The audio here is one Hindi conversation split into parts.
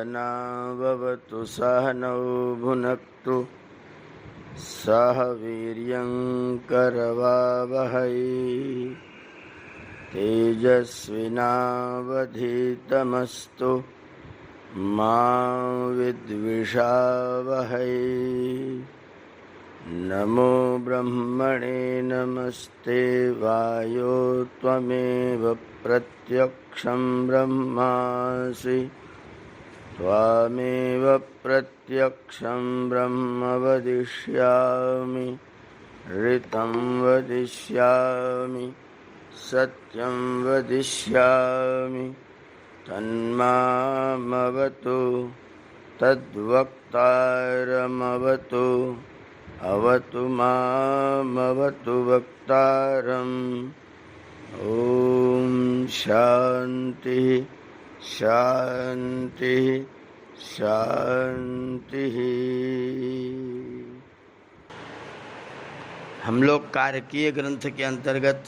सहनाववतु सहनौ भुनक्तु सह वीर्यं करवावहै तेजस्विनावधीतमस्तु मा विद्विषावहै। नमो ब्रह्मणे नमस्ते वायो त्वमेव प्रत्यक्षं ब्रह्मासि त्वामेव प्रत्यक्षं ब्रह्म वदिष्यामि ऋतं वदिष्यामि सत्यं वदिष्यामि तन्मामवतु तद्वक्तारमवतु अवतु मामवतु वक्तारम्। ॐ शान्ति शान्ति शान्ति। हम लोग कारकीय ग्रंथ के अंतर्गत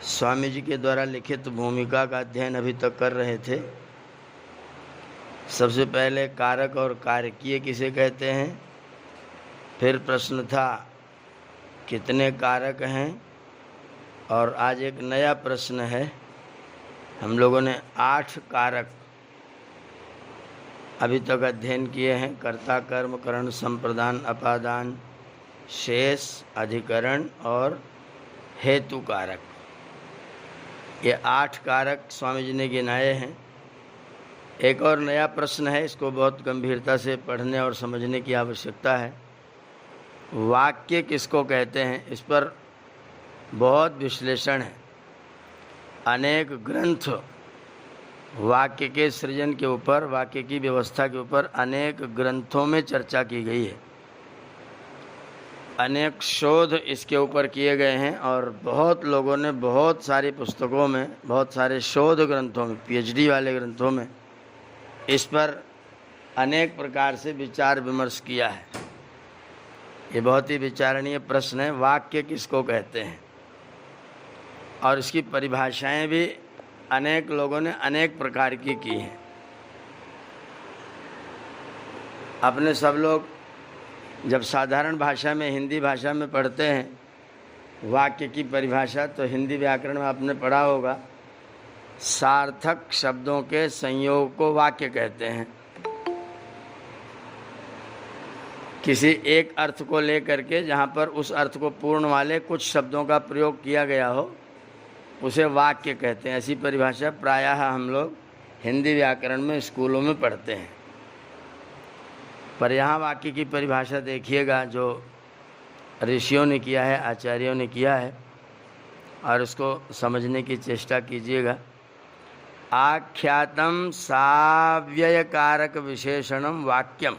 स्वामी जी के द्वारा लिखित भूमिका का अध्ययन अभी तक कर रहे थे। सबसे पहले कारक और कारकीय किसे कहते हैं, फिर प्रश्न था कितने कारक हैं, और आज एक नया प्रश्न है। हम लोगों ने 8 कारक अभी तक अध्ययन किए हैं। कर्ता, कर्म, करण, संप्रदान, अपादान, शेष, अधिकरण और हेतु कारक। ये 8 कारक स्वामी जी ने गिनाए हैं। एक और नया प्रश्न है, इसको बहुत गंभीरता से पढ़ने और समझने की आवश्यकता है। वाक्य किसको कहते हैं, इस पर बहुत विश्लेषण है। अनेक ग्रंथ वाक्य के सृजन के ऊपर, वाक्य की व्यवस्था के ऊपर अनेक ग्रंथों में चर्चा की गई है। अनेक शोध इसके ऊपर किए गए हैं और बहुत लोगों ने बहुत सारी पुस्तकों में, बहुत सारे शोध ग्रंथों में, पीएचडी वाले ग्रंथों में इस पर अनेक प्रकार से विचार विमर्श किया है। ये बहुत ही विचारणीय प्रश्न है, वाक्य किसको कहते हैं, और इसकी परिभाषाएं भी अनेक लोगों ने अनेक प्रकार की हैं। अपने सब लोग जब साधारण भाषा में, हिंदी भाषा में पढ़ते हैं वाक्य की परिभाषा, तो हिंदी व्याकरण में आपने पढ़ा होगा, सार्थक शब्दों के संयोग को वाक्य कहते हैं। किसी एक अर्थ को लेकर के जहाँ पर उस अर्थ को पूर्ण वाले कुछ शब्दों का प्रयोग किया गया हो, उसे वाक्य कहते हैं। ऐसी परिभाषा प्रायः हम लोग हिंदी व्याकरण में स्कूलों में पढ़ते हैं। पर यहाँ वाक्य की परिभाषा देखिएगा जो ऋषियों ने किया है, आचार्यों ने किया है, और उसको समझने की चेष्टा कीजिएगा। आख्यातम साव्ययकारक विशेषणम वाक्यम।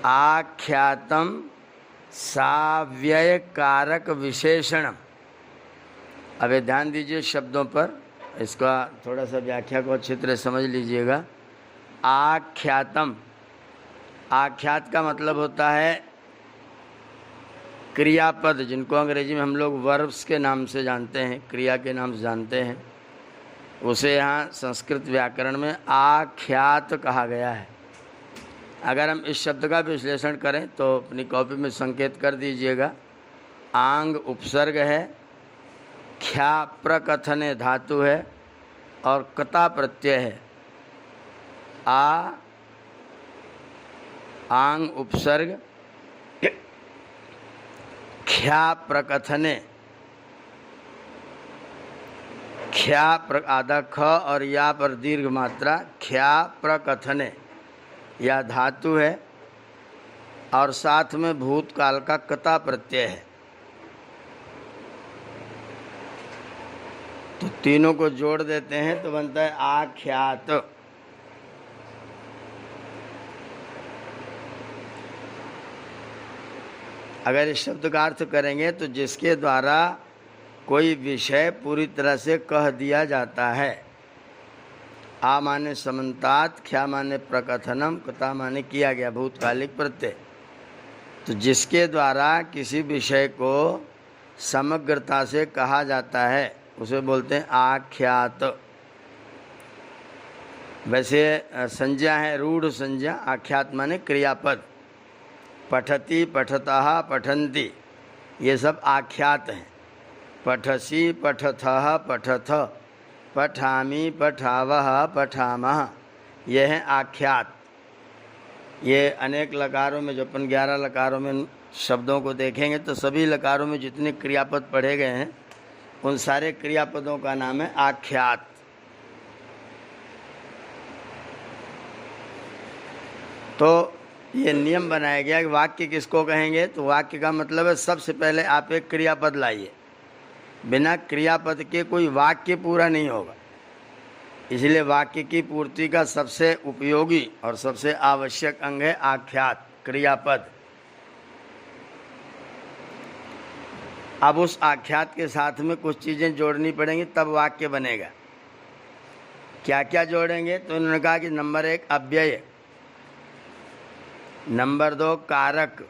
आख्यातम साव्ययकारक विशेषणम। अब ध्यान दीजिए शब्दों पर, इसका थोड़ा सा व्याख्या को अच्छी तरह समझ लीजिएगा। आख्यातम, आख्यात का मतलब होता है क्रियापद, जिनको अंग्रेजी में हम लोग वर्ब्स के नाम से जानते हैं, क्रिया के नाम से जानते हैं, उसे यहाँ संस्कृत व्याकरण में आख्यात कहा गया है। अगर हम इस शब्द का विश्लेषण करें तो अपनी कॉपी में संकेत कर दीजिएगा। आंग उपसर्ग है, ख्या प्रकथने धातु है और कता प्रत्यय है। आ आंग उपसर्ग, ख्या प्रकथने, ख्या आधा ख और या पर दीर्घ मात्रा, ख्या प्रकथने या धातु है, और साथ में भूतकाल का कता प्रत्यय है। तो तीनों को जोड़ देते हैं तो बनता है आख्यात। अगर इस शब्द का अर्थ करेंगे तो जिसके द्वारा कोई विषय पूरी तरह से कह दिया जाता है। आ माने समन्तात, ख्या माने प्रकथनम, कथा माने किया गया, भूतकालिक प्रत्यय। तो जिसके द्वारा किसी विषय को समग्रता से कहा जाता है उसे बोलते हैं आख्यात। वैसे संज्ञा है रूढ़ संज्ञा, आख्यात माने क्रियापद। पठति, पठतः, पठन्ति, ये सब आख्यात हैं। पठसि, पठथः, पठथ, पठामि, पठावः, पठामः, ये हैं आख्यात। ये अनेक लकारों में, जो अपन 11 लकारों में शब्दों को देखेंगे तो सभी लकारों में जितने क्रियापद पढ़े गए हैं उन सारे क्रियापदों का नाम है आख्यात। तो ये नियम बनाया गया कि वाक्य किसको कहेंगे, तो वाक्य का मतलब है सबसे पहले आप एक क्रियापद लाइए। बिना क्रियापद के कोई वाक्य पूरा नहीं होगा। इसलिए वाक्य की पूर्ति का सबसे उपयोगी और सबसे आवश्यक अंग है आख्यात, क्रियापद। अब उस आख्यात के साथ में कुछ चीज़ें जोड़नी पड़ेंगी तब वाक्य बनेगा। क्या क्या जोड़ेंगे, तो उन्होंने कहा कि नंबर 1 अव्यय, नंबर 2 कारक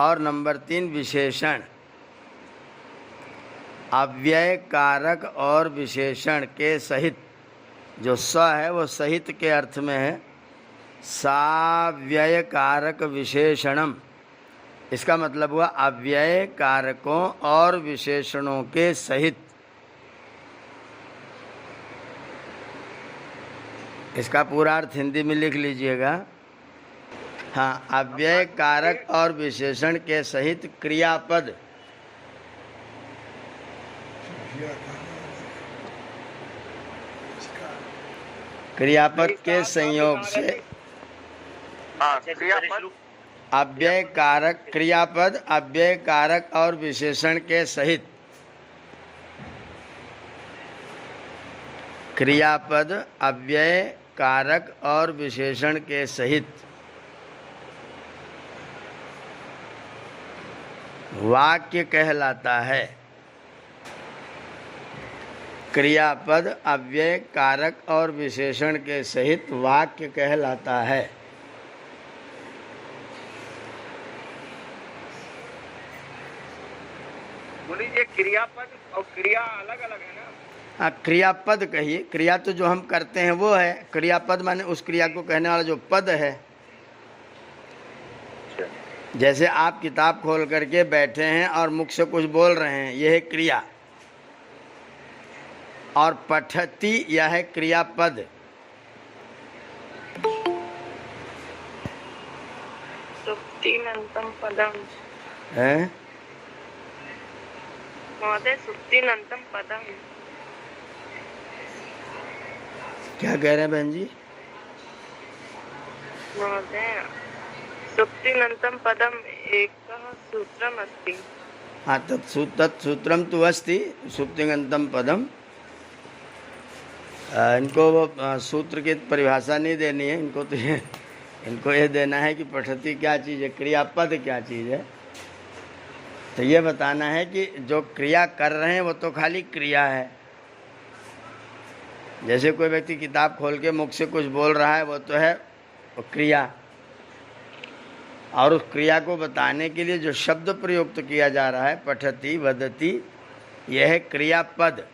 और नंबर 3 विशेषण। अव्यय, कारक और विशेषण के सहित, जो स है वो सहित के अर्थ में है, साव्यय कारक विशेषणम। इसका मतलब हुआ अव्यय, कारकों और विशेषणों के सहित। इसका पूरा अर्थ हिंदी में लिख लीजिएगा। हाँ, अव्यय, कारक और विशेषण के सहित क्रियापद। क्रियापद के संयोग से अव्यय, कारक, क्रियापद अव्यय, कारक और विशेषण के सहित। क्रियापद अव्यय, कारक और विशेषण के सहित वाक्य कहलाता है। क्रियापद अव्यय, कारक और विशेषण के सहित वाक्य कहलाता है। बोलिए, क्रियापद और क्रिया अलग अलग है ना? हाँ, क्रियापद कहिए। क्रिया तो जो हम करते हैं वो है, क्रियापद माने उस क्रिया को कहने वाला जो पद है। जैसे आप किताब खोल करके बैठे हैं और मुख से कुछ बोल रहे हैं, यह है क्रिया। और पठति यह है क्रियापद। सुप्तिनंतम पदम है महोदय, सुप्तिनंतम पदम। क्या कह रहे हैं बहन जी? महोदय, सुप्तिनंतम पदम एकः सूत्रम अस्ति। हाँ, तत्सूत्रम तु अस्ति सुप्तिनंतम पदम। इनको वो सूत्र की परिभाषा नहीं देनी है, इनको ये देना है कि पठति क्या चीज़ है, क्रियापद क्या चीज़ है। तो ये बताना है कि जो क्रिया कर रहे हैं वो तो खाली क्रिया है। जैसे कोई व्यक्ति किताब खोल के मुख से कुछ बोल रहा है, वो तो है वो क्रिया। और उस क्रिया को बताने के लिए जो शब्द प्रयुक्त किया जा रहा है, पठति, वदति, यह है क्रियापद।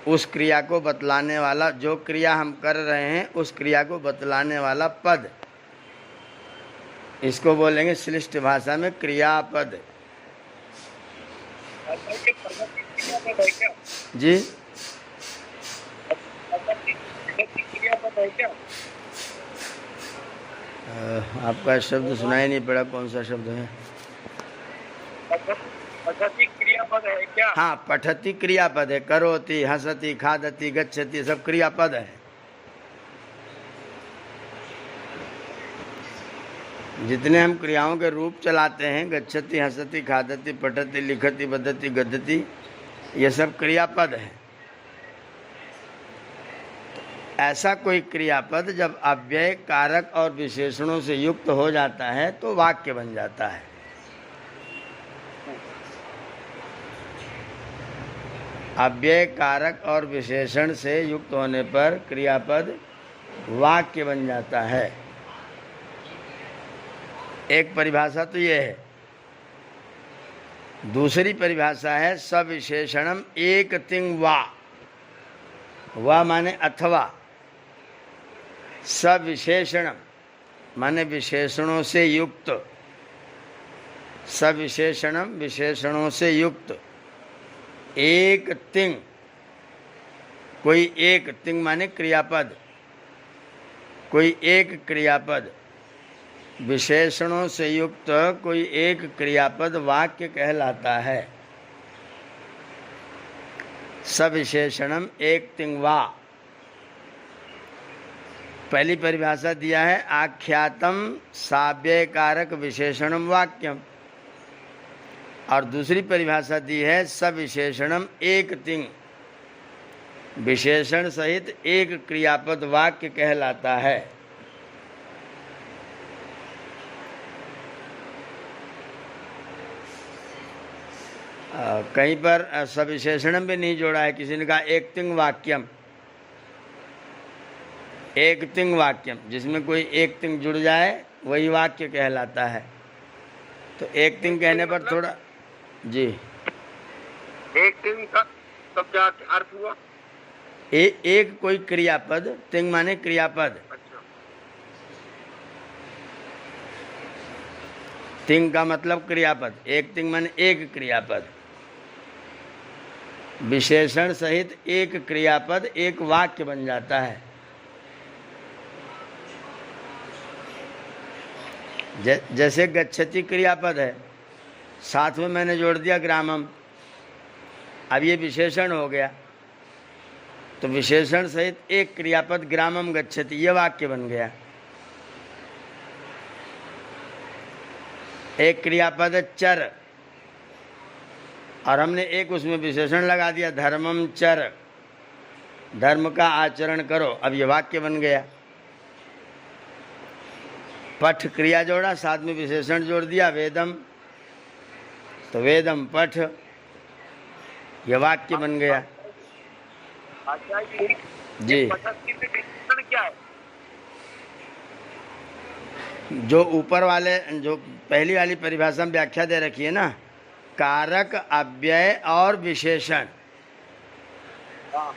उस क्रिया को बतलाने वाला, जो क्रिया हम कर रहे हैं उस क्रिया को बतलाने वाला पद, इसको बोलेंगे श्लिष्ट भाषा में क्रियापद। जी, आपका शब्द सुनाई नहीं पड़ा, कौन सा शब्द है? पठति क्रियापद है क्या? हाँ, पठति क्रियापद है। करोति, हसति, खादति, गच्छति, सब क्रियापद है। जितने हम क्रियाओं के रूप चलाते हैं, गच्छति, हसति, खादति, पठति, लिखति, वदति, गद्यति, ये सब क्रियापद है। ऐसा कोई क्रियापद जब अव्यय, कारक और विशेषणों से युक्त हो जाता है तो वाक्य बन जाता है। अव्यय, कारक और विशेषण से युक्त होने पर क्रियापद वाक्य बन जाता है। एक परिभाषा तो ये है। दूसरी परिभाषा है सविशेषणम एक तिंग वा। व माने अथवा, सविशेषण माने विशेषणों से युक्त, सविशेषणम विशेषणों से युक्त, एक तिंग, कोई एक, तिंग माने क्रियापद, कोई एक क्रियापद, विशेषणों से युक्त कोई एक क्रियापद वाक्य कहलाता है। सविशेषणम एक तिंग वा। पहली परिभाषा दिया है आख्यातम साव्ययकारक विशेषणम वाक्यम, और दूसरी परिभाषा दी है सविशेषणम एक तिंग, विशेषण सहित एक क्रियापद वाक्य कहलाता है। कहीं पर सविशेषणम भी नहीं जोड़ा है, किसी ने कहा एक तिंग वाक्यम, एक तिंग वाक्यम, जिसमें कोई एक तिंग जुड़ जाए वही वाक्य कहलाता है। तो एक तिंग कहने पर थोड़ा जी, एक तिंग का सब क्या अर्थ हुआ? एक कोई क्रियापद, तिंग माने क्रियापद, अच्छा, तिंग का मतलब क्रियापद, एक तिंग माने एक क्रियापद, विशेषण सहित एक क्रियापद एक वाक्य बन जाता है। जैसे गच्छति क्रियापद है, साथ में मैंने जोड़ दिया ग्रामम, अब ये विशेषण हो गया, तो विशेषण सहित एक क्रियापद ग्रामम गच्छति, ये वाक्य बन गया। एक क्रियापद है चर, और हमने एक उसमें विशेषण लगा दिया धर्मम चर, धर्म का आचरण करो, अब ये वाक्य बन गया। पठ क्रिया जोड़ा, साथ में विशेषण जोड़ दिया वेदम, तो वेदम पठ, ये वाक्य बन गया। आचार्य जी, पद्धति में विशेषण क्या है? जो ऊपर वाले, जो पहली वाली परिभाषा में व्याख्या दे रखी है ना, कारक, अव्यय और विशेषण, हाँ,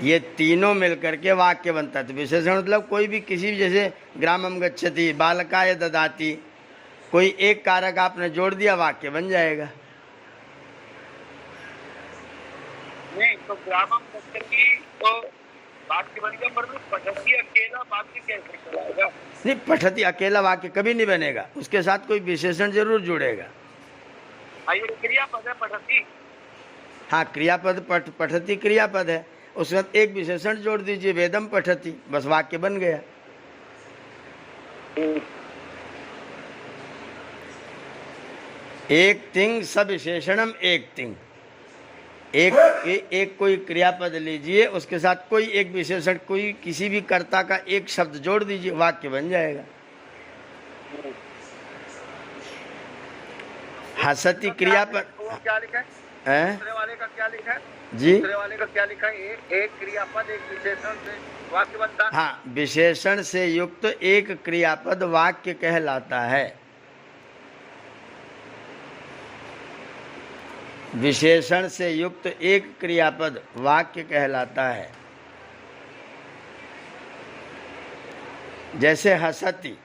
ये तीनों मिलकर के वाक्य बनता है। तो विशेषण मतलब कोई भी, किसी भी, जैसे ग्रामम गच्छति, बालकाय ददाति, कोई एक कारक आपने जोड़ दिया, वाक्य बन जाएगा। नहीं तो ग्रामम गच्छति तो वाक्य बन गया, पर पद्धति अकेला वाक्य कैसे चलाएगा? नहीं, पठति अकेला वाक्य कभी नहीं बनेगा, उसके साथ कोई विशेषण जरूर जुड़ेगा। ये क्रियापद है पद्धति। हाँ, क्रियापद पठति क्रियापद है, उसके बाद एक विशेषण जोड़ दीजिए वेदम पठति, बस वाक्य बन गया। एक तिंग सविशेषणम एक तिंग, एक कोई क्रियापद लीजिए, उसके साथ कोई एक विशेषण, कोई किसी भी कर्ता का एक शब्द जोड़ दीजिए, वाक्य बन जाएगा। हसति क्रियापद, वो क्या लिखा है? दूसरे वाले का क्या लिखा है? जी, दूसरे वाले का क्या लिखा है? एक क्रियापद एक विशेषण से वाक्य बनता है। हाँ, विशेषण से युक्त एक क्रियापद वाक्य कहलाता है। विशेषण से युक्त एक क्रियापद वाक्य कहलाता है। जैसे हसति,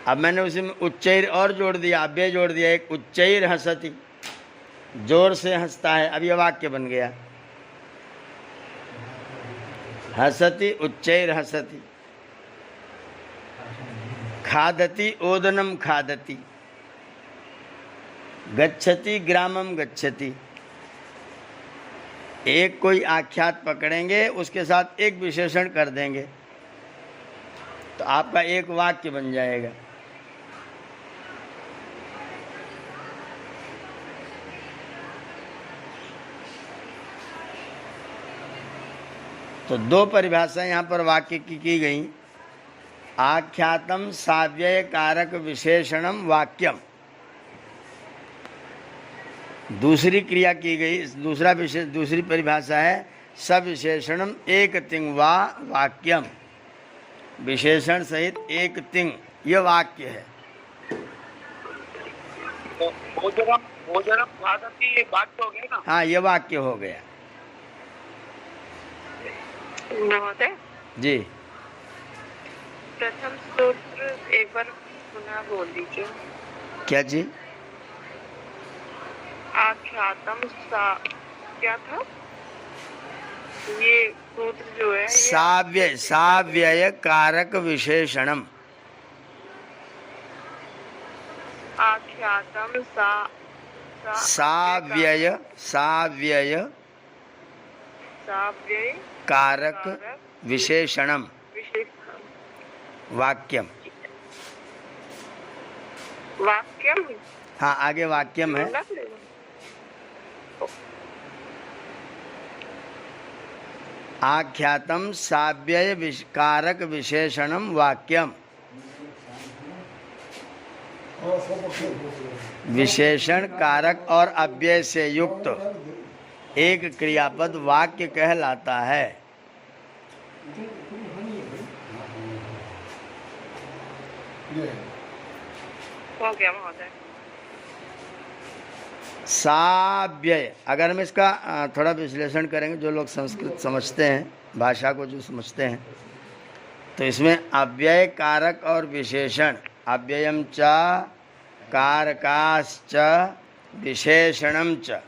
अब मैंने उसी में उच्चैर और जोड़ दिया, अव्यय जोड़ दिया, एक उच्चैर हसति, जोर से हंसता है, अब यह वाक्य बन गया। हसति उच्चैर हसति। खादति ओदनम खादति। गच्छति ग्रामम गच्छति। एक कोई आख्यात पकड़ेंगे, उसके साथ एक विशेषण कर देंगे, तो आपका एक वाक्य बन जाएगा। तो दो परिभाषाएं यहाँ पर वाक्य की गई। आख्यातम साव्यय कारक विशेषणम वाक्यम, दूसरी क्रिया की गई, दूसरी परिभाषा है सविशेषणम एक तिंग वा वाक्यम, विशेषण सहित एक तिंग, ये वाक्य है। तो भोजनम खादति ये वाक्य हो गया ना? हाँ, ये वाक्य हो गया। महोदय, जी। प्रथम सूत्र एक बार पुनः बोल दीजिए। क्या जी? आख्यातम सा क्या था ये सूत्र जो है? साव्यय, साव्यय कारक विशेषणम। आख्यातम साव्यय, साव्यय साव्यय कारक विशेषणम विशेषण वाक्यम। वाक्यम। हाँ, आगे वाक्यम है। ढूंढना पड़ेगा। आख्यातम साव्यय कारक विशेषणम वाक्यम। विशेषण, कारक और अव्यय से युक्त एक क्रियापद वाक्य कहलाता है। हो गया महोदय। साव्यय, अगर हम इसका थोड़ा विश्लेषण करेंगे, जो लोग संस्कृत समझते हैं, भाषा को जो समझते हैं, तो इसमें अव्यय कारक और विशेषण, अव्ययम च कारकाश्च विशेषणम च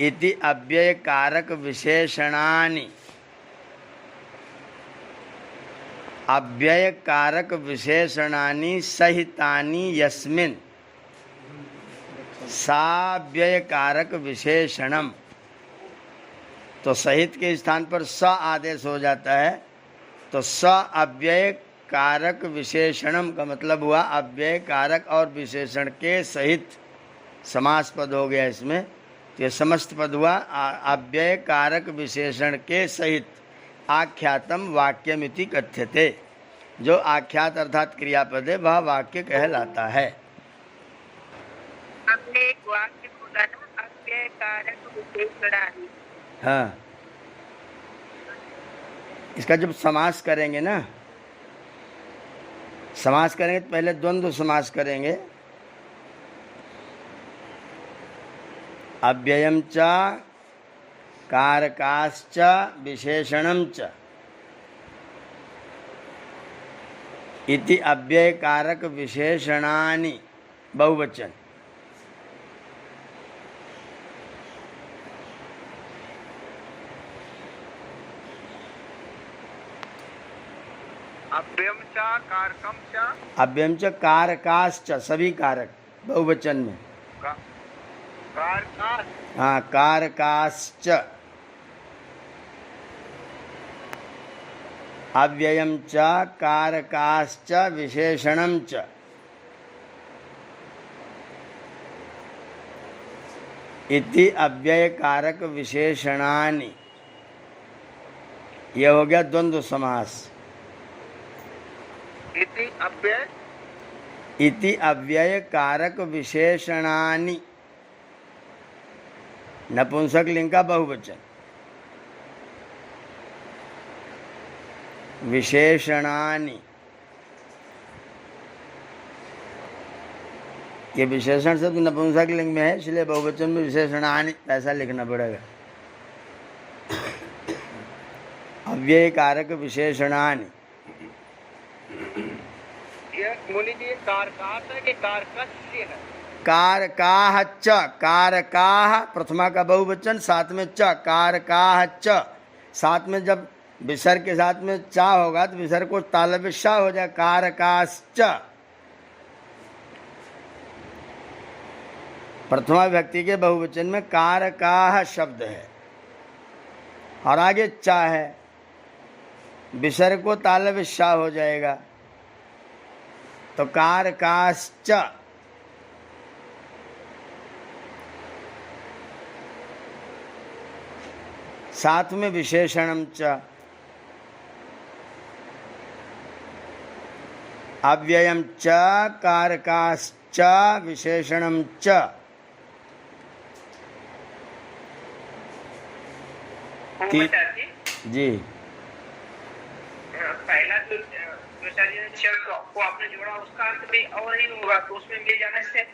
इति अव्यय कारक विशेषणानि, अव्यय कारक विशेषणानि सहितानि यस्मिन् साव्यय कारक विशेषणम। तो सहित के स्थान पर स आदेश हो जाता है, तो स अव्यय कारक विशेषणम का मतलब हुआ अव्यय कारक और विशेषण के सहित समास पद हो गया इसमें। तो ये समस्त पद हुआ अव्यय कारक विशेषण के सहित आख्यातम वाक्यमिति कथ्यते। जो आख्यात अर्थात क्रियापद है वह वाक्य कहलाता है। हमने एक वाक्य बोला ना, अव्यय कारक विशेषणानि। हाँ, इसका जब समास करेंगे ना, समास करेंगे तो पहले द्वंद्व समास करेंगे। अव्ययम च कारकाश्च विशेषणम च इति अव्यय कारक विशेषणानि, बहुवचन। अव्ययम च कारकम च, अव्ययम च कारकाश्च, सभी कारक बहुवचन में। कारकास, हाँ, कारकाश्च। अव्ययम च कारकाश्च विशेषणम च इति अव्यय कारक विशेषणानि। यह हो गया द्वंद्व समास। इति अव्यय कारक विशेषणानि, नपुंसक लिंग का बहुवचन। विशेषणानि, ये विशेषण शब्द नपुंसक लिंग में है, इसलिए बहुवचन में विशेषणानि ऐसा लिखना पड़ेगा। अव्यय कारक विशेषणानि। मुनि जी, कारकास है कि कारकस्य है? कारकाह च, कारकाह प्रथमा का बहुवचन, साथ में च, कारकाह च। साथ में जब विसर्ग के साथ में चा होगा तो विसर्ग को तालव्य श हो जाए, कारकाश्च। प्रथमा व्यक्ति के बहुवचन में कारकाह शब्द है और आगे चा है, विसर्ग को तालव्य श हो जाएगा, तो कारकाश्च। साथ में विशेषणम च। अव्ययम च कारकाश्च विशेषणम च। जी, पहला जो को आपने जोड़ा उसका अर्थ भी और ही होगा, तो उसमें मिल जाने से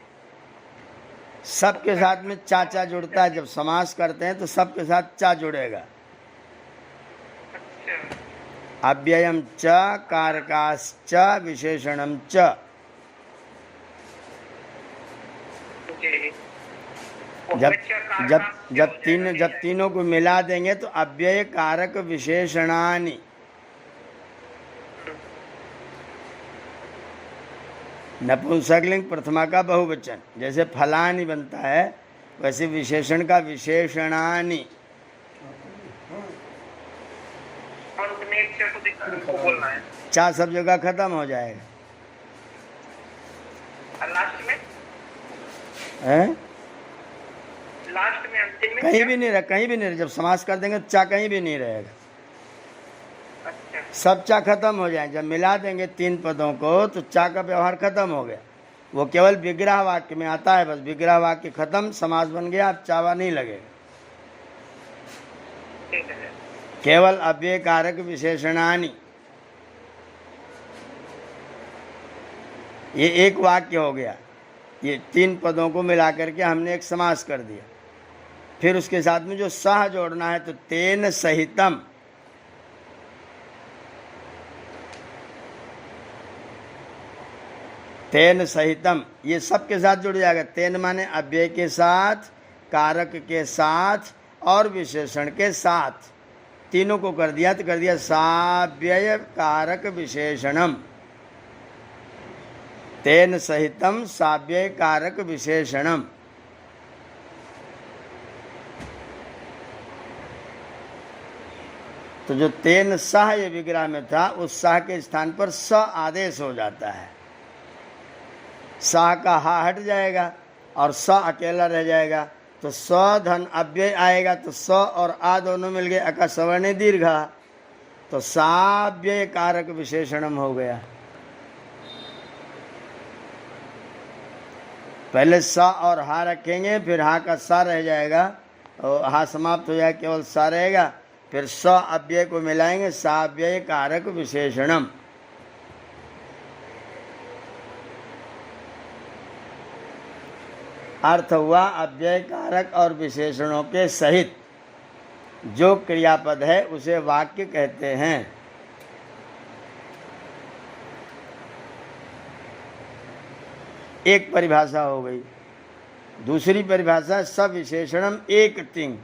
सबके साथ में चा जुड़ता है। जब समास करते हैं तो सबके साथ चा जुड़ेगा। अच्छा अव्ययम च कारकाश्च विशेषणम च। जी जब जब जब तीनों को मिला देंगे तो अव्यय कारक विशेषणानि। नपुंसकलिंग प्रथमा का बहुवचन, जैसे फलानि बनता है वैसे विशेषण का विशेषणानि। और उसमें एक को बोलना है चा सब जगह खत्म हो जाएगा और लास्ट में है? लास्ट में अंतिम में कहीं भी नहीं रह, कहीं भी नहीं रह। जब समास कर देंगे तो चा कहीं भी नहीं रहेगा, अच्छा सब चा खत्म हो जाए। जब मिला देंगे तीन पदों को तो चा का व्यवहार खत्म हो गया। वो केवल विग्रह वाक्य में आता है, बस विग्रह वाक्य खत्म, समास बन गया, अब चावा नहीं लगेगा। ठीक है केवल अव्यय कारक विशेषणानि, ये एक वाक्य हो गया। ये तीन पदों को मिलाकर के हमने एक समास कर दिया। फिर उसके साथ में जो सह जोड़ना है तो तेन सहितम, तेन सहितम, ये सब के साथ जुड़ जाएगा। तेन माने अव्यय के साथ, कारक के साथ और विशेषण के साथ, तीनों को कर दिया तो कर दिया साव्यय कारक विशेषणम। तेन सहितम साव्यय कारक विशेषणम। तो जो तेन सह ये विग्रह में था, उस सह के स्थान पर स आदेश हो जाता है। सा का हा हट जाएगा और स अकेला रह जाएगा, तो स धन अव्यय आएगा तो स और आ दोनों मिल गए, अका सवर्णे दीर्घा, तो साव्यय कारक विशेषणम हो गया। पहले स और हा रखेंगे, फिर हा का सा रह जाएगा और हा समाप्त हो जाएगा, केवल सा रहेगा। फिर स अव्यय को मिलाएंगे, साव्यय कारक विशेषणम। अर्थ हुआ अव्यय कारक और विशेषणों के सहित जो क्रियापद है उसे वाक्य कहते हैं। एक परिभाषा हो गई। दूसरी परिभाषा सविशेषणम एक तिंग,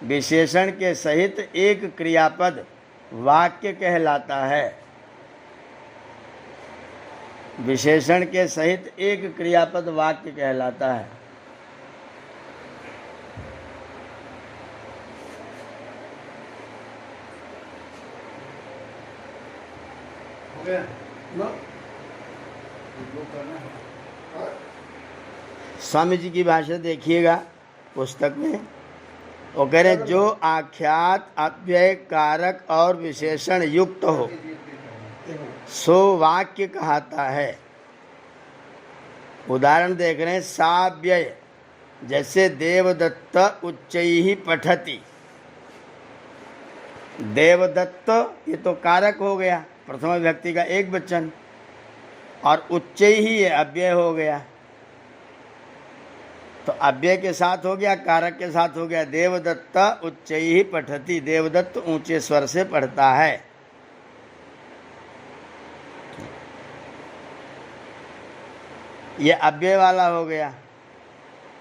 विशेषण के सहित एक क्रियापद वाक्य कहलाता है। विशेषण के सहित एक क्रियापद वाक्य कहलाता है। स्वामी जी की भाषा देखिएगा पुस्तक में, वो कह रहे जो आख्यात अव्यय कारक और विशेषण युक्त हो सो वाक्य कहता है। उदाहरण देख रहे हैं, साव्यय, जैसे देवदत्त उच्चैहि पठति। देवदत्त ये तो कारक हो गया, प्रथम विभक्ति का एक वचन, और उच्चैहि ये अव्यय हो गया। तो अव्यय के साथ हो गया, कारक के साथ हो गया। देवदत्त उच्चैहि पठति, देवदत्त ऊंचे स्वर से पढ़ता है। ये अव्यय वाला हो गया।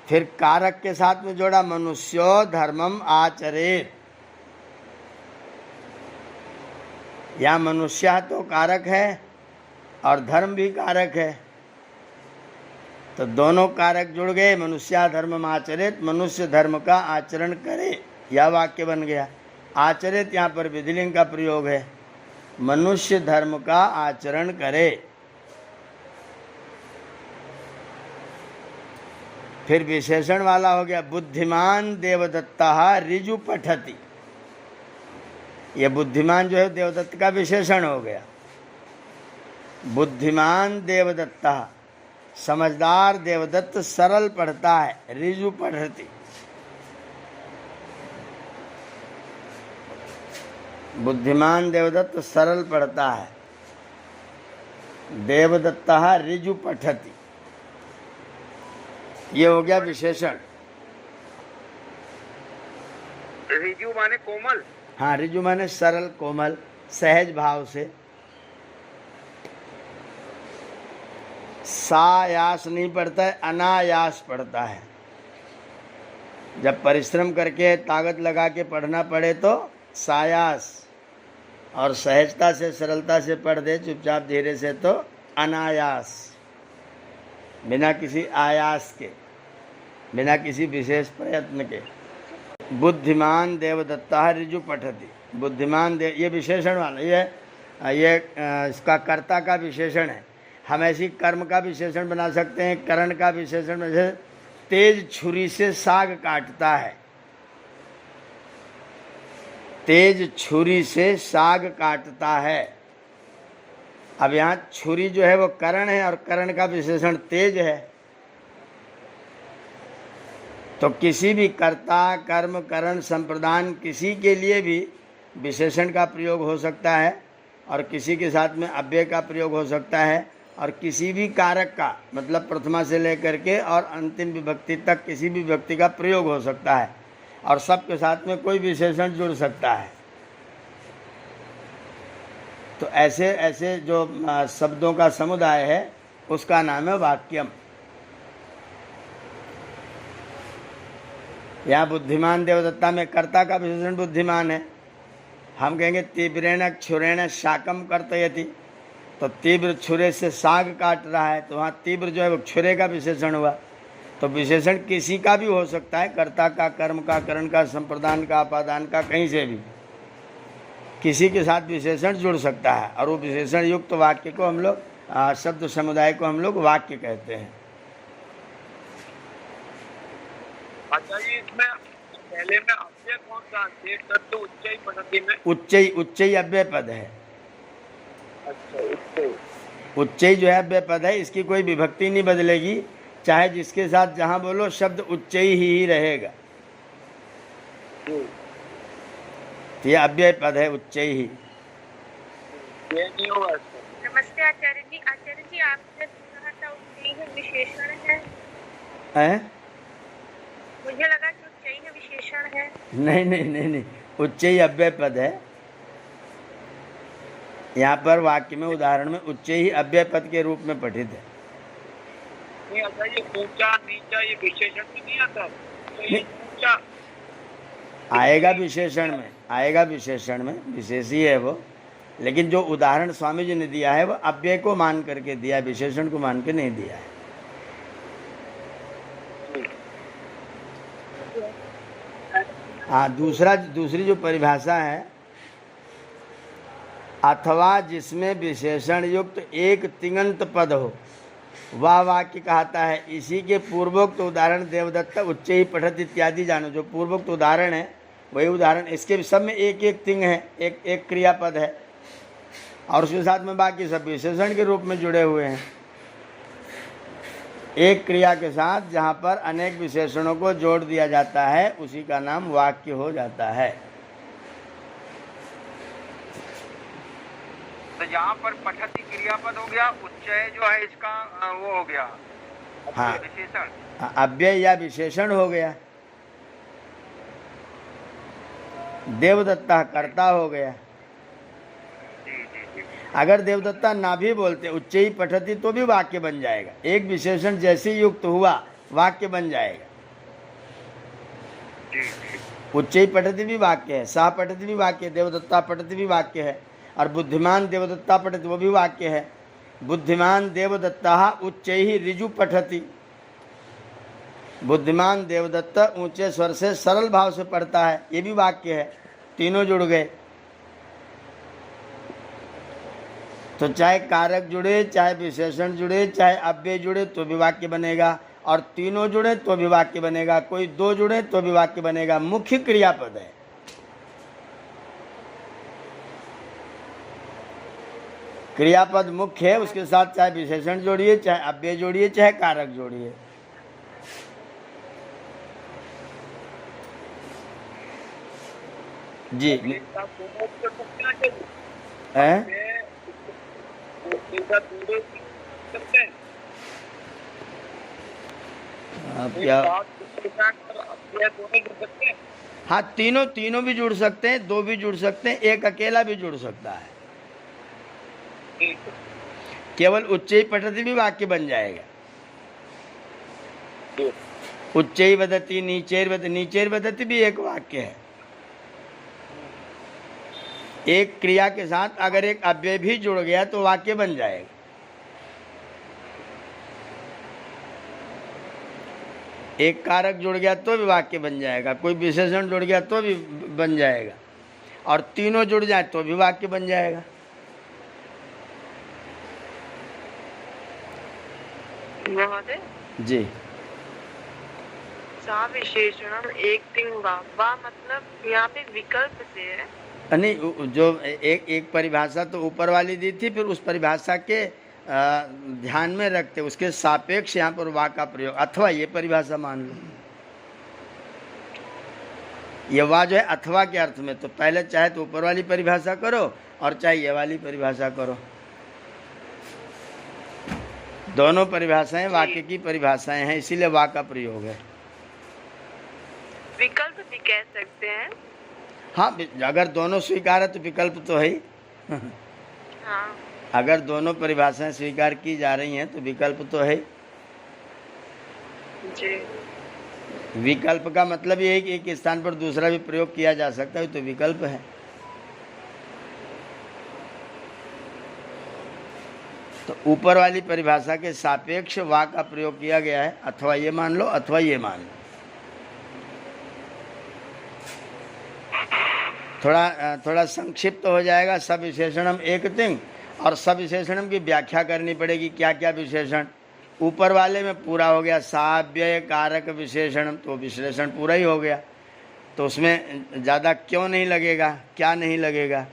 फिर कारक के साथ में जोड़ा, मनुष्यो धर्मम आचरेत। या मनुष्य तो कारक है और धर्म भी कारक है, तो दोनों कारक जुड़ गए। मनुष्य धर्मम आचरेत, मनुष्य धर्म का आचरण करे, यह वाक्य बन गया। आचरेत यहाँ पर विधिलिंग का प्रयोग है, मनुष्य धर्म का आचरण करे। फिर विशेषण वाला हो गया, बुद्धिमान देवदत्ता ऋजु पठति। यह बुद्धिमान जो है देवदत्त का विशेषण हो गया। बुद्धिमान देवदत्ता, समझदार देवदत्त सरल पढ़ता है, ऋजु पठति। बुद्धिमान देवदत्त सरल पढ़ता है, देवदत्ता ऋजु पठति। ये हो गया विशेषण। ऋजु माने कोमल। हाँ, ऋजु माने सरल, कोमल, सहज भाव से। सायास नहीं पड़ता है, अनायास पड़ता है। जब परिश्रम करके ताकत लगा के पढ़ना पड़े तो सायास, और सहजता से सरलता से पढ़ दे चुपचाप धीरे से तो अनायास, बिना किसी आयास के, बिना किसी विशेष प्रयत्न के। बुद्धिमान देवदत्ता ऋजु पठति। बुद्धिमान देव, ये विशेषण वाला, ये इसका कर्ता का विशेषण है। हम ऐसी कर्म का विशेषण बना सकते हैं, करण का विशेषण, जैसे तेज छुरी से साग काटता है। तेज छुरी से साग काटता है। अब यहाँ छुरी जो है वो करण है और करण का विशेषण तेज है। तो किसी भी कर्ता, कर्म, करण, संप्रदान, किसी के लिए भी विशेषण का प्रयोग हो सकता है और किसी के साथ में अव्यय का प्रयोग हो सकता है, और किसी भी कारक का, मतलब प्रथमा से लेकर के और अंतिम विभक्ति तक किसी भी व्यक्ति का प्रयोग हो सकता है, और सबके साथ में कोई विशेषण जुड़ सकता है। तो ऐसे ऐसे जो शब्दों का समुदाय है उसका नाम है वाक्यम। यहाँ बुद्धिमान देवदत्ता में कर्ता का विशेषण बुद्धिमान है। हम कहेंगे तीव्रेण क्षुरेण शाकम कर्तयति, तो तीव्र छुरे से साग काट रहा है, तो वहाँ तीव्र जो है वो छुरे का विशेषण हुआ। तो विशेषण किसी का भी हो सकता है, कर्ता का, कर्म का, करण का, संप्रदान का, अपादान का, कहीं से भी किसी के साथ विशेषण जुड़ सकता है, और वो विशेषण युक्त वाक्य को हम लोग, शब्द समुदाय को हम लोग वाक्य कहते हैं। अच्छा जी, इसमें पहले में अव्यय कौन सा? तो उच्चई पद्धति में उच्चई अव्यय पद है। अच्छा, उच्चई, उच्चई जो है अव्यय पद है, इसकी कोई विभक्ति नहीं बदलेगी, चाहे जिसके साथ जहाँ बोलो शब्द उच्चई ही रहेगा। तो ये अव्यय पद है, उच्चई ही। ये नहीं होगा। नमस्ते आचार्य जी। आचार्य जी, आपने कहा था उच्चई विशेषण है? मुझे लगा कि उच्चई विशेषण है। नहीं नहीं नहीं नहीं, उच्चई अव्यय पद है। यहाँ पर वाक्य में, उदाहरण में उच्चई अव्यय पद के रूप में पठित है। नहीं, अच्छा, ये ऊंचा नीचा ये विशेषण में नहीं आता, तो ये ऊंचा आएगा विशेषण में, आएगा विशेषण में, विशेषी है वो, लेकिन जो उदाहरण स्वामी जी ने दिया है वो अव्यय को मान करके दिया है, विशेषण को मान के नहीं दिया है। हाँ, दूसरी जो परिभाषा है, अथवा जिसमें विशेषण युक्त एक तिङन्त पद हो वह वाक्य कहता है। इसी के पूर्वोक्त उदाहरण देवदत्त उच्चई पठत इत्यादि जानो, जो पूर्वोक्त उदाहरण है वही उदाहरण, इसके सब में एक एक तिंग है, एक एक क्रियापद है, और उसके साथ में बाकी सब विशेषण के रूप में जुड़े हुए हैं। एक क्रिया के साथ जहाँ पर अनेक विशेषणों को जोड़ दिया जाता है उसी का नाम वाक्य हो जाता है। तो यहाँ पर पठती क्रियापद हो गया, उच्चय जो है इसका वो हो गया, हाँ, विशेषण, अव्यय या विशेषण हो गया। देवदत्ता कर्ता हो गया। अगर देवदत्ता ना भी बोलते, उच्चई पठती, तो भी वाक्य बन जाएगा। एक विशेषण जैसे युक्त हुआ वाक्य बन जाएगा। उच्चई पठती भी वाक्य है, सह पठती भी वाक्य है, देवदत्ता पठती भी वाक्य है, और बुद्धिमान देवदत्ता पठती वो भी वाक्य है। बुद्धिमान देवदत्ता उच्चैहि ऋजु पठती, बुद्धिमान देवदत्त ऊंचे स्वर से सरल भाव से पढ़ता है, ये भी वाक्य है। तीनों जुड़ गए। तो चाहे कारक जुड़े, चाहे विशेषण जुड़े, चाहे अव्यय जुड़े तो भी वाक्य बनेगा, और तीनों जुड़े तो भी वाक्य बनेगा, कोई दो जुड़े तो भी वाक्य बनेगा। मुख्य क्रियापद है। क्रियापद मुख्य है, उसके साथ चाहे विशेषण जोड़िए, चाहे अव्यय जोड़िए, चाहे कारक जोड़िए। जी है आप क्या हाँ, तीनों भी जुड़ सकते हैं, दो भी जुड़ सकते हैं, एक अकेला भी जुड़ सकता है। ठीक है। केवल उच्चई पठति भी वाक्य बन जाएगा। जी। उच्चई वदति, नीचैर वदति भी एक वाक्य है। एक क्रिया के साथ अगर एक अव्यय भी जुड़ गया तो वाक्य बन जाएगा। एक कारक जुड़ गया तो भी वाक्य बन जाएगा, कोई विशेषण जुड़ गया तो भी बन जाएगा, और तीनों जुड़ जाए तो भी वाक्य बन जाएगा। महोदय, जी, सा विशेषणम एक तिंग वा मतलब यहाँ पे विकल्प से है। नहीं, जो एक परिभाषा तो ऊपर वाली दी थी, फिर उस परिभाषा के ध्यान में रखते उसके सापेक्ष यहाँ पर वा का प्रयोग, अथवा ये परिभाषा मान लो। ये वा जो है अथवा के अर्थ में, तो पहले चाहे तो ऊपर वाली परिभाषा करो और चाहे ये वाली परिभाषा करो। दोनों परिभाषाएं वाक्य की परिभाषाएं हैं, इसीलिए वा का प्रयोग है। विकल्प भी कह सकते हैं। हाँ, अगर दोनों स्वीकार है तो विकल्प तो है ही। हाँ, अगर दोनों परिभाषाएं स्वीकार की जा रही हैं तो विकल्प तो है। जी। विकल्प का मतलब ये है कि एक स्थान पर दूसरा भी प्रयोग किया जा सकता है, तो विकल्प है। तो ऊपर वाली परिभाषा के सापेक्ष वा का प्रयोग किया गया है, अथवा ये मान लो अथवा ये मान लो। थोड़ा संक्षिप्त हो जाएगा। सब विशेषणम एक तिंग, और सब विशेषणम की व्याख्या करनी पड़ेगी, क्या क्या विशेषण। ऊपर वाले में पूरा हो गया, साव्यय कारक विशेषण, तो विश्लेषण पूरा ही हो गया, तो उसमें ज़्यादा क्यों नहीं लगेगा, क्या नहीं लगेगा।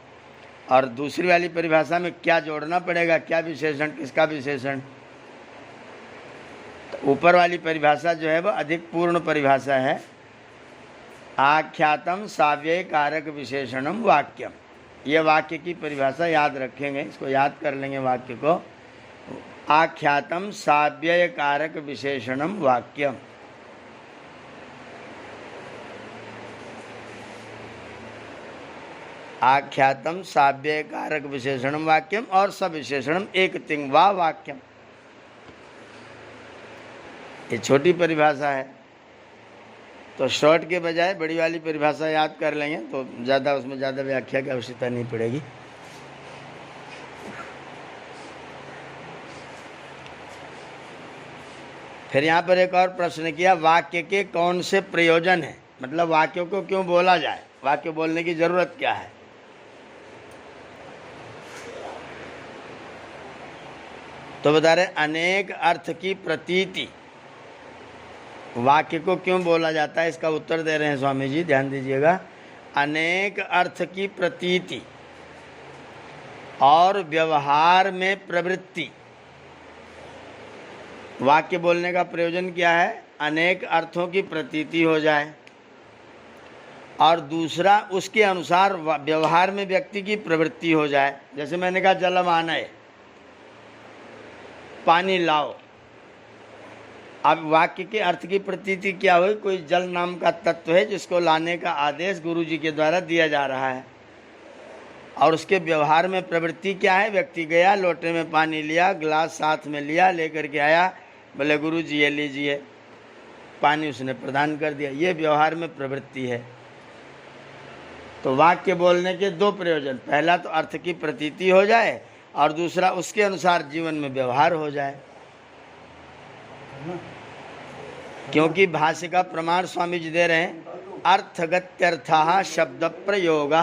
और दूसरी वाली परिभाषा में क्या जोड़ना पड़ेगा, क्या विशेषण, किसका विशेषण। तो ऊपर वाली परिभाषा जो है वह अधिक पूर्ण परिभाषा है। आख्यातम साव्यय कारक विशेषणम वाक्यम, ये वाक्य की परिभाषा याद रखेंगे, इसको याद कर लेंगे वाक्य को। आख्यातम साव्यय कारक विशेषणम वाक्यम। आख्यातम साव्यय कारक विशेषणम वाक्यम और सब विशेषणम एक तिंग वा वाक्यम। ये छोटी परिभाषा है, तो शॉर्ट के बजाय बड़ी वाली परिभाषा याद कर लेंगे तो ज़्यादा उसमें ज़्यादा व्याख्या की आवश्यकता नहीं पड़ेगी। फिर यहाँ पर एक और प्रश्न किया, वाक्य के कौन से प्रयोजन हैं, मतलब वाक्यों को क्यों बोला जाए, वाक्य बोलने की जरूरत क्या है। तो बता रहे अनेक अर्थ की प्रतीति, वाक्य को क्यों बोला जाता है, इसका उत्तर दे रहे हैं स्वामी जी, ध्यान दीजिएगा। अनेक अर्थ की प्रतीति और व्यवहार में प्रवृत्ति। वाक्य बोलने का प्रयोजन क्या है, अनेक अर्थों की प्रतीति हो जाए, और दूसरा उसके अनुसार व्यवहार में व्यक्ति की प्रवृत्ति हो जाए। जैसे मैंने कहा जलम आनय, पानी लाओ। अब वाक्य के अर्थ की प्रतीति क्या हुई, कोई जल नाम का तत्व है जिसको लाने का आदेश गुरु जी के द्वारा दिया जा रहा है, और उसके व्यवहार में प्रवृत्ति क्या है, व्यक्ति गया, लोटे में पानी लिया, गिलास साथ में लिया, लेकर के आया, बोले गुरु जी ये लीजिए, पानी उसने प्रदान कर दिया, ये व्यवहार में प्रवृत्ति है। तो वाक्य बोलने के दो प्रयोजन, पहला तो अर्थ की प्रतीति हो जाए, और दूसरा उसके अनुसार जीवन में व्यवहार हो जाए। क्योंकि भाष्य का प्रमाण स्वामी जी दे रहे हैं, अर्थगत्यर्थः शब्द प्रयोग।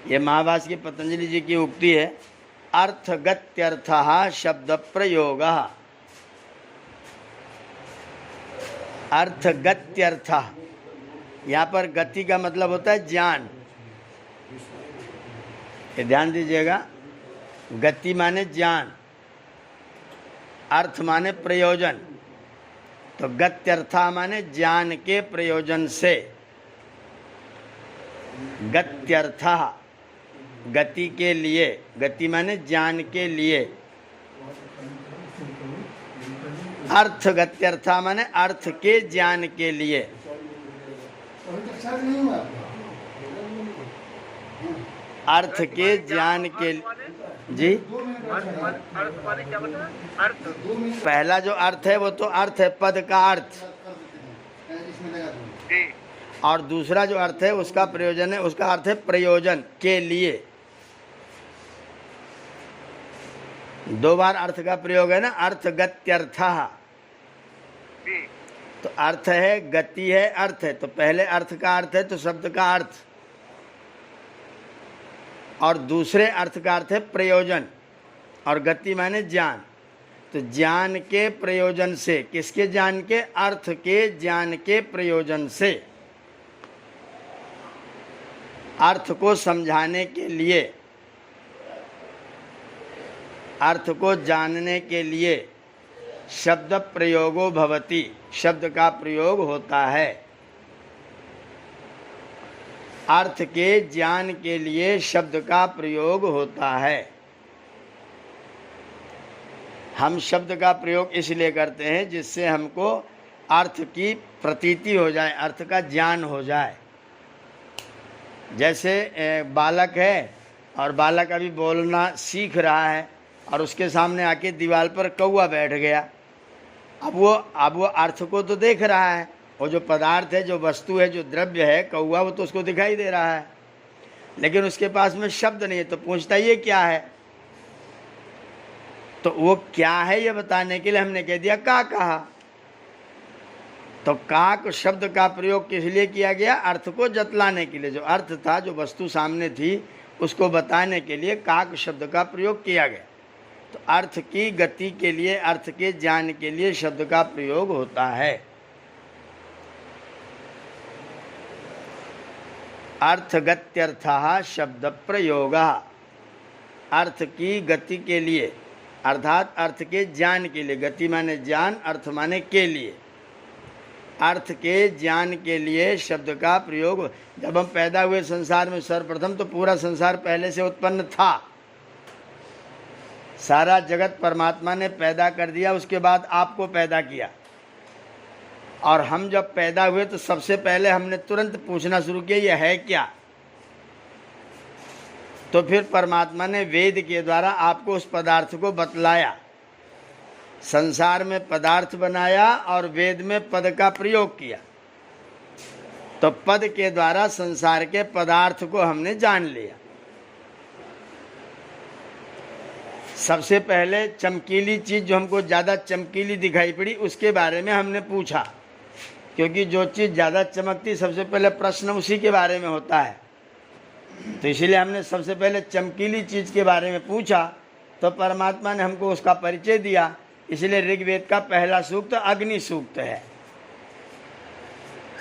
ये महाभाष्य की पतंजलि जी की उक्ति है, अर्थगत्यर्थः शब्द प्रयोग। अर्थगत्यर्थ, यहाँ पर गति का मतलब होता है ज्ञान, ये ध्यान दीजिएगा। गति माने ज्ञान, अर्थ माने प्रयोजन, तो गत्यर्था माने ज्ञान के प्रयोजन से। गत्यर्था गति के लिए, गति माने ज्ञान के लिए। अर्थ गत्यर्था माने अर्थ के ज्ञान के लिए। अर्थ के ज्ञान के जी अर्थ वाले क्या बता? अर्थ पहला जो अर्थ है वो तो अर्थ है, पद का अर्थ, जी और दूसरा जो अर्थ है उसका प्रयोजन है, उसका अर्थ है प्रयोजन के लिए। दो बार अर्थ का प्रयोग है ना, अर्थ गत्यर्थः। जी तो अर्थ है, गति है, अर्थ है। तो पहले अर्थ का अर्थ है तो शब्द का अर्थ, और दूसरे अर्थ का अर्थ है प्रयोजन, और गति माने ज्ञान। तो ज्ञान के प्रयोजन से, किसके ज्ञान के? अर्थ के ज्ञान के प्रयोजन से, अर्थ को समझाने के लिए, अर्थ को जानने के लिए शब्द प्रयोगो भवति, शब्द का प्रयोग होता है। अर्थ के ज्ञान के लिए शब्द का प्रयोग होता है। हम शब्द का प्रयोग इसलिए करते हैं जिससे हमको अर्थ की प्रतीति हो जाए, अर्थ का ज्ञान हो जाए। जैसे बालक है और बालक अभी बोलना सीख रहा है और उसके सामने आके दीवार पर कौवा बैठ गया। अब वो अर्थ को तो देख रहा है, वो जो पदार्थ है, जो वस्तु है, जो द्रव्य है कौवा, वो तो उसको दिखाई दे रहा है, लेकिन उसके पास में शब्द नहीं है। तो पूछता ये क्या है? तो वो क्या है ये बताने के लिए हमने कह दिया का कहा। तो काक शब्द का प्रयोग किस लिए किया गया? अर्थ को जतलाने के लिए। जो अर्थ था, जो वस्तु सामने थी, उसको बताने के लिए काक शब्द का प्रयोग किया गया। तो अर्थ की गति के लिए, अर्थ के ज्ञान के लिए शब्द का प्रयोग होता है। अर्थगत्यर्थः शब्द प्रयोगः, अर्थ की गति के लिए अर्थात अर्थ के ज्ञान के लिए। गति माने ज्ञान, अर्थ माने के लिए। अर्थ के ज्ञान के लिए शब्द का प्रयोग। जब हम पैदा हुए संसार में सर्वप्रथम, तो पूरा संसार पहले से उत्पन्न था। सारा जगत परमात्मा ने पैदा कर दिया, उसके बाद आपको पैदा किया। और हम जब पैदा हुए तो सबसे पहले हमने तुरंत पूछना शुरू किया यह है क्या। तो फिर परमात्मा ने वेद के द्वारा आपको उस पदार्थ को बतलाया, संसार में पदार्थ बनाया और वेद में पद का प्रयोग किया। तो पद के द्वारा संसार के पदार्थ को हमने जान लिया। सबसे पहले चमकीली चीज़, जो हमको ज़्यादा चमकीली दिखाई पड़ी, उसके बारे में हमने पूछा, क्योंकि जो चीज़ ज़्यादा चमकती, सबसे पहले प्रश्न उसी के बारे में होता है। तो इसलिए हमने सबसे पहले चमकीली चीज़ के बारे में पूछा, तो परमात्मा ने हमको उसका परिचय दिया। इसलिए ऋग्वेद का पहला सूक्त अग्नि सूक्त है,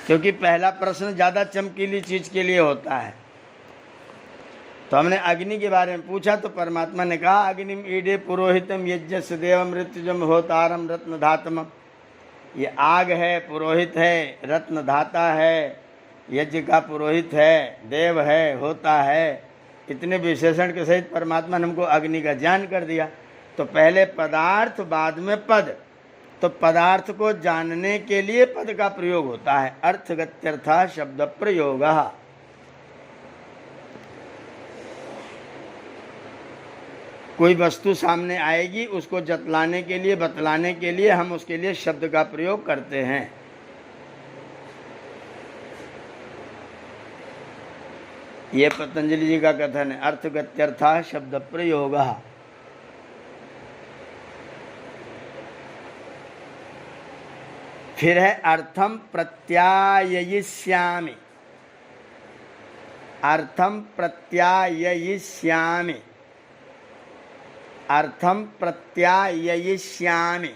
क्योंकि पहला प्रश्न ज़्यादा चमकीली चीज़ के लिए होता है। तो हमने अग्नि के बारे में पूछा, तो परमात्मा ने कहा अग्निम ईडे पुरोहितम यज्ञस्य देवम ऋतुजम होतारम रत्न धातम। ये आग है, पुरोहित है, रत्न धाता है, यज्ञ का पुरोहित है, देव है, होता है। इतने विशेषण के सहित परमात्मा ने हमको अग्नि का ज्ञान कर दिया। तो पहले पदार्थ, बाद में पद। तो पदार्थ को जानने के लिए पद का प्रयोग होता है। अर्थगत्यर्थः शब्द प्रयोगः। कोई वस्तु सामने आएगी, उसको जतलाने के लिए, बतलाने के लिए हम उसके लिए शब्द का प्रयोग करते हैं। ये पतंजलि जी का कथन है, अर्थगत्यर्थः शब्द प्रयोगः। फिर है अर्थम प्रत्याययिष्यामि। अर्थम प्रत्याययिष्यामि, अर्थम प्रत्याययिष्यामि।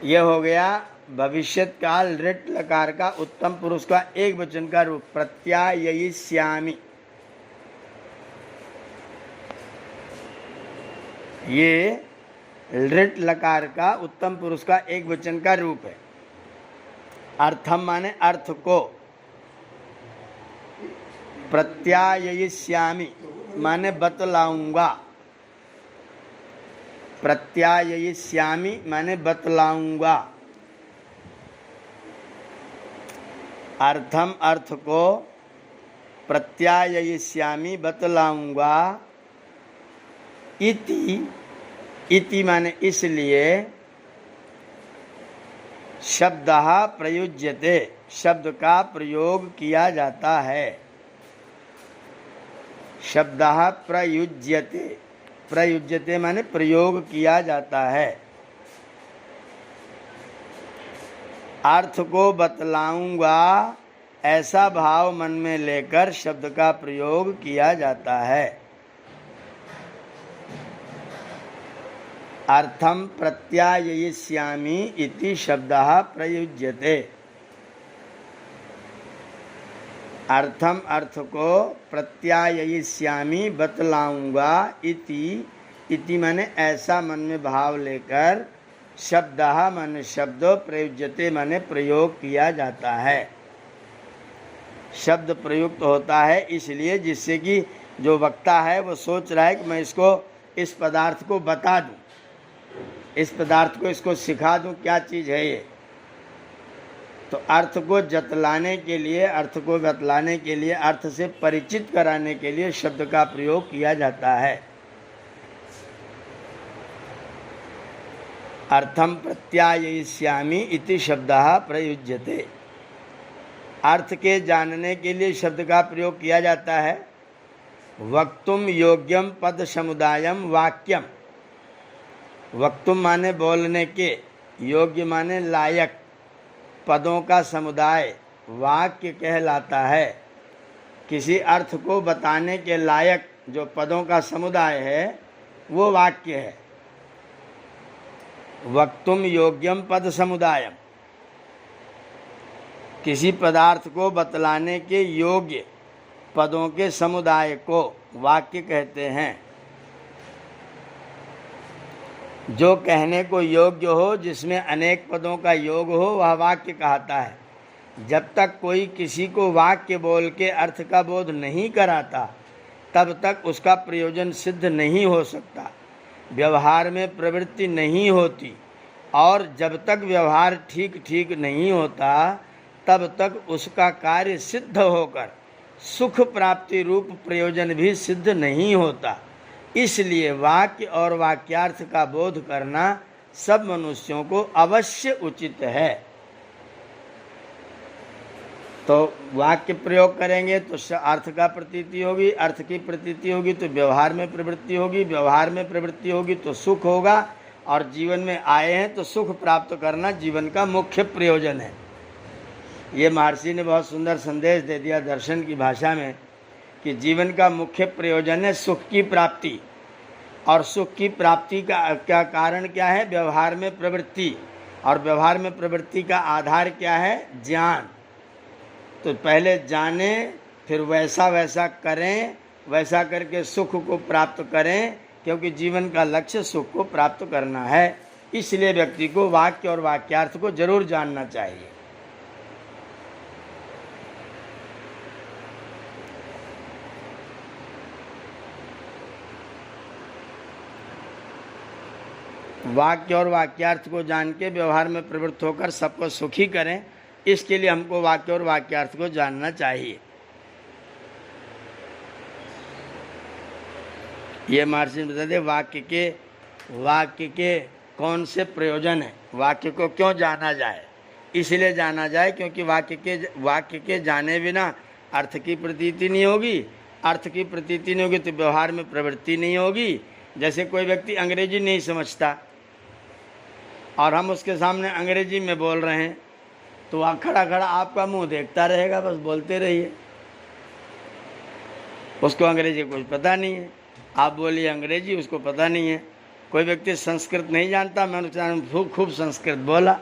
ये हो गया भविष्यत काल ऋट लकार का उत्तम पुरुष का एक वचन का रूप, प्रत्याययिष्यामि। ये ऋट लकार का उत्तम पुरुष का एक वचन का रूप है। अर्थम माने अर्थ को, प्रत्याययिष्यामि माने बतलाऊंगा, प्रत्याययिष्यामि माने बतलाऊंगा। अर्थम अर्थ को प्रत्याययिष्यामि बतलाऊंगा, इति माने इसलिए, शब्दः प्रयुज्यते शब्द का प्रयोग किया जाता है। शब्दः प्रयुज्यते, प्रयुज्यते माने प्रयोग किया जाता है। अर्थ को बतलाऊंगा ऐसा भाव मन में लेकर शब्द का प्रयोग किया जाता है। अर्थम प्रत्याययिष्यामि इति शब्दः प्रयुज्यते। अर्थम अर्थ को प्रत्याययिष्यामि बतलाऊंगा, इति माने ऐसा मन में भाव लेकर, शब्दः माने शब्द, प्रयुज्यते माने प्रयोग किया जाता है। शब्द प्रयुक्त होता है इसलिए जिससे कि जो वक्ता है वो सोच रहा है कि मैं इसको, इस पदार्थ को बता दूं, इस पदार्थ को इसको सिखा दूं क्या चीज़ है ये। तो अर्थ को जतलाने के लिए, अर्थ को बतलाने के लिए, अर्थ से परिचित कराने के लिए शब्द का प्रयोग किया जाता है। अर्थम प्रत्याययिष्यामि इति शब्दः प्रयुज्यते। अर्थ के जानने के लिए शब्द का प्रयोग किया जाता है। वक्तुम योग्यम पद समुदायम वाक्यम। वक्तुम माने बोलने के, योग्य माने लायक, पदों का समुदाय वाक्य कहलाता है। किसी अर्थ को बताने के लायक जो पदों का समुदाय है वो वाक्य है। वक्तुम योग्यम पद समुदायम, किसी पदार्थ को बतलाने के योग्य पदों के समुदाय को वाक्य कहते हैं। जो कहने को योग्य हो, जिसमें अनेक पदों का योग हो, वह वाक्य कहता है। जब तक कोई किसी को वाक्य बोल के अर्थ का बोध नहीं कराता तब तक उसका प्रयोजन सिद्ध नहीं हो सकता, व्यवहार में प्रवृत्ति नहीं होती, और जब तक व्यवहार ठीक ठीक नहीं होता तब तक उसका कार्य सिद्ध होकर सुख प्राप्ति रूप प्रयोजन भी सिद्ध नहीं होता। इसलिए वाक्य और वाक्यार्थ का बोध करना सब मनुष्यों को अवश्य उचित है। तो वाक्य प्रयोग करेंगे तो अर्थ का प्रतीति होगी, अर्थ की प्रतीति होगी तो व्यवहार में प्रवृत्ति होगी, व्यवहार में प्रवृत्ति होगी तो सुख होगा, और जीवन में आए हैं तो सुख प्राप्त करना जीवन का मुख्य प्रयोजन है। ये महर्षि ने बहुत सुंदर संदेश दे दिया दर्शन की भाषा में कि जीवन का मुख्य प्रयोजन है सुख की प्राप्ति, और सुख की प्राप्ति का कारण क्या है? व्यवहार में प्रवृत्ति, और व्यवहार में प्रवृत्ति का आधार क्या है? ज्ञान। तो पहले जाने, फिर वैसा वैसा करें, वैसा करके सुख को प्राप्त करें, क्योंकि जीवन का लक्ष्य सुख को प्राप्त करना है। इसलिए व्यक्ति को वाक्य और वाक्यार्थ को जरूर जानना चाहिए। वाक्य और वाक्यार्थ को जान के व्यवहार में प्रवृत्त होकर सबको सुखी करें, इसके लिए हमको वाक्य और वाक्यार्थ को जानना चाहिए। ये महर्षि बता दे वाक्य के कौन से प्रयोजन है, वाक्य को क्यों जाना जाए। इसलिए जाना जाए क्योंकि वाक्य के जाने बिना अर्थ की प्रतीति नहीं होगी, अर्थ की प्रतीति नहीं होगी तो व्यवहार में प्रवृत्ति नहीं होगी। जैसे कोई व्यक्ति अंग्रेजी नहीं समझता और हम उसके सामने अंग्रेजी में बोल रहे हैं तो वहाँ खड़ा खड़ा आपका मुंह देखता रहेगा, बस बोलते रहिए। उसको अंग्रेजी कुछ पता नहीं है, आप बोलिए अंग्रेजी, उसको पता नहीं है। कोई व्यक्ति संस्कृत नहीं जानता, मैंने उसके खूब संस्कृत बोला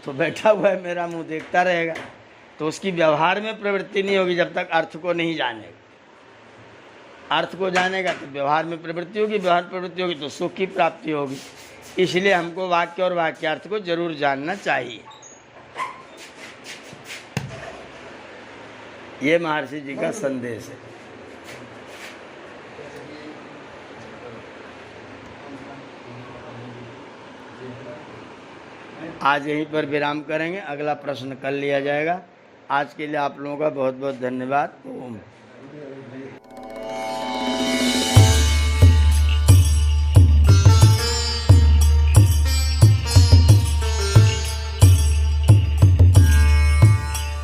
तो बैठा हुआ है मेरा मुंह देखता रहेगा, तो उसकी व्यवहार में प्रवृत्ति नहीं होगी जब तक अर्थ को नहीं जानेगा। अर्थ को जानेगा तो व्यवहार में प्रवृत्ति होगी, व्यवहार प्रवृत्ति होगी तो सुख की प्राप्ति होगी। इसलिए हमको वाक्य और वाक्यार्थ को जरूर जानना चाहिए। ये महर्षि जी का संदेश है। आज यहीं पर विराम करेंगे, अगला प्रश्न कल लिया जाएगा। आज के लिए आप लोगों का बहुत बहुत धन्यवाद। ओम।